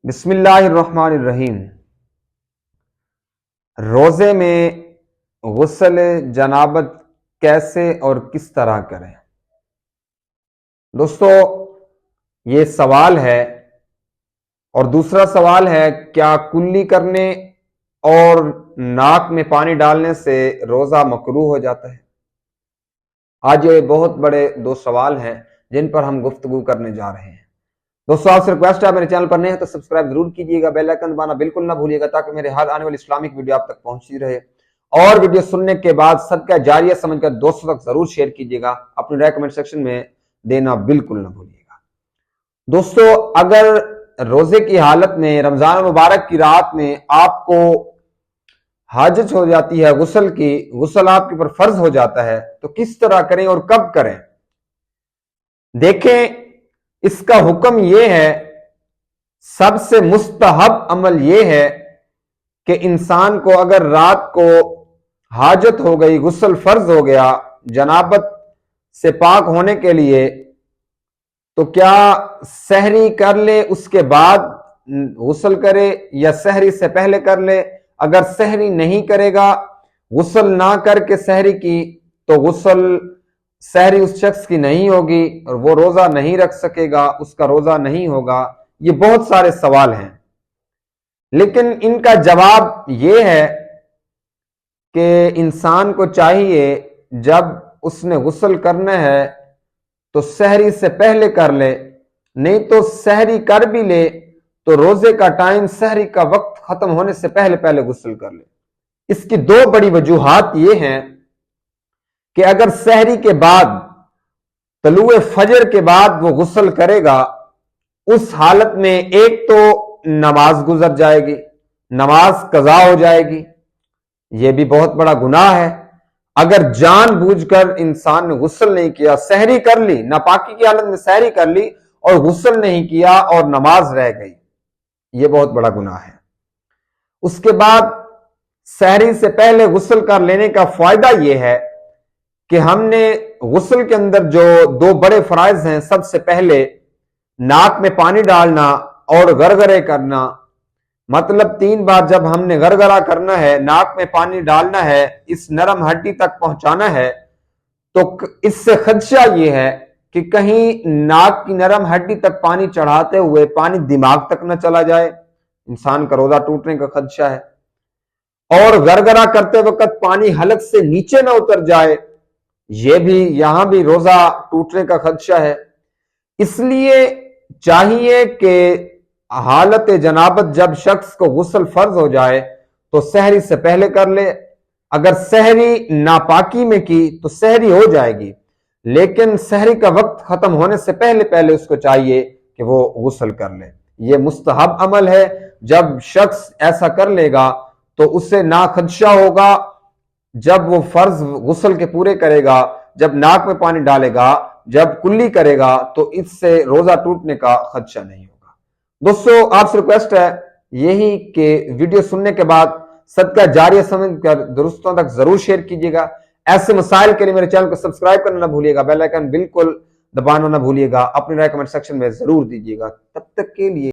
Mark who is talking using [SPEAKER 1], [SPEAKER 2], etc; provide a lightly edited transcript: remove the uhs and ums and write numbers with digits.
[SPEAKER 1] بسم اللہ الرحمن الرحیم۔ روزے میں غسل جنابت کیسے اور کس طرح کریں؟ دوستو، یہ سوال ہے، اور دوسرا سوال ہے کیا کلی کرنے اور ناک میں پانی ڈالنے سے روزہ مکروہ ہو جاتا ہے؟ آج یہ بہت بڑے دو سوال ہیں جن پر ہم گفتگو کرنے جا رہے ہیں۔ دوستو، آپ سے ریکویسٹ ہے، میرے چینل پر نئے ہیں تو سبسکرائب ضرور کیجیے گا، بیل آئیکن دبانا بالکل نہ بھولیے گا تاکہ میرے ہر آنے والی اسلامک ویڈیو آپ تک پہنچتی رہے، اور ویڈیو سننے کے بعد صدقہ جاریہ سمجھ کر دوستوں تک ضرور شیئر کیجیے گا، اپنی رائے کمنٹ سیکشن میں دینا بالکل نہ بھولیے گا۔ دوستو، اگر روزے کی حالت میں رمضان مبارک کی رات میں آپ کو حاجت ہو جاتی ہے غسل کی، غسل آپ کے پر فرض ہو جاتا ہے، تو کس طرح کریں اور کب کریں؟ دیکھیں، اس کا حکم یہ ہے، سب سے مستحب عمل یہ ہے کہ انسان کو اگر رات کو حاجت ہو گئی، غسل فرض ہو گیا جنابت سے پاک ہونے کے لیے، تو کیا سحری کر لے اس کے بعد غسل کرے یا سحری سے پہلے کر لے؟ اگر سحری نہیں کرے گا، غسل نہ کر کے سحری کی، تو غسل سحری اس شخص کی نہیں ہوگی اور وہ روزہ نہیں رکھ سکے گا، اس کا روزہ نہیں ہوگا۔ یہ بہت سارے سوال ہیں، لیکن ان کا جواب یہ ہے کہ انسان کو چاہیے جب اس نے غسل کرنا ہے تو سحری سے پہلے کر لے، نہیں تو سحری کر بھی لے تو روزے کا ٹائم، سحری کا وقت ختم ہونے سے پہلے غسل کر لے۔ اس کی دو بڑی وجوہات یہ ہیں کہ اگر سحری کے بعد، طلوع فجر کے بعد وہ غسل کرے گا، اس حالت میں ایک تو نماز گزر جائے گی، نماز قضا ہو جائے گی، یہ بھی بہت بڑا گناہ ہے۔ اگر جان بوجھ کر انسان نے غسل نہیں کیا، سحری کر لی، ناپاکی کی حالت میں سحری کر لی اور غسل نہیں کیا اور نماز رہ گئی، یہ بہت بڑا گناہ ہے۔ اس کے بعد سحری سے پہلے غسل کر لینے کا فائدہ یہ ہے کہ ہم نے غسل کے اندر جو دو بڑے فرائض ہیں، سب سے پہلے ناک میں پانی ڈالنا اور گرگرے کرنا، مطلب 3 بار جب ہم نے گرگرہ کرنا ہے، ناک میں پانی ڈالنا ہے، اس نرم ہڈی تک پہنچانا ہے، تو اس سے خدشہ یہ ہے کہ کہیں ناک کی نرم ہڈی تک پانی چڑھاتے ہوئے پانی دماغ تک نہ چلا جائے، انسان کا روزہ ٹوٹنے کا خدشہ ہے، اور گرگرہ کرتے وقت پانی حلق سے نیچے نہ اتر جائے، یہ بھی یہاں بھی روزہ ٹوٹنے کا خدشہ ہے۔ اس لیے چاہیے کہ حالت جنابت جب شخص کو غسل فرض ہو جائے تو سحری سے پہلے کر لے۔ اگر سحری ناپاکی میں کی تو سحری ہو جائے گی، لیکن سحری کا وقت ختم ہونے سے پہلے اس کو چاہیے کہ وہ غسل کر لے۔ یہ مستحب عمل ہے، جب شخص ایسا کر لے گا تو اسے نہ خدشہ ہوگا، جب وہ فرض غسل کے پورے کرے گا، جب ناک میں پانی ڈالے گا، جب کلی کرے گا، تو اس سے روزہ ٹوٹنے کا خدشہ نہیں ہوگا۔ دوستو، آپ سے ریکویسٹ ہے یہی کہ ویڈیو سننے کے بعد صدقہ جاریہ سمجھ کر دوستوں تک ضرور شیئر کیجیے گا۔ ایسے مسائل کے لیے میرے چینل کو سبسکرائب کرنا نہ بھولیے گا، بیل آئیکن بالکل دبانا نہ بھولیے گا، اپنی رائے کمنٹ سیکشن میں ضرور دیجیے گا۔ تب تک کے لیے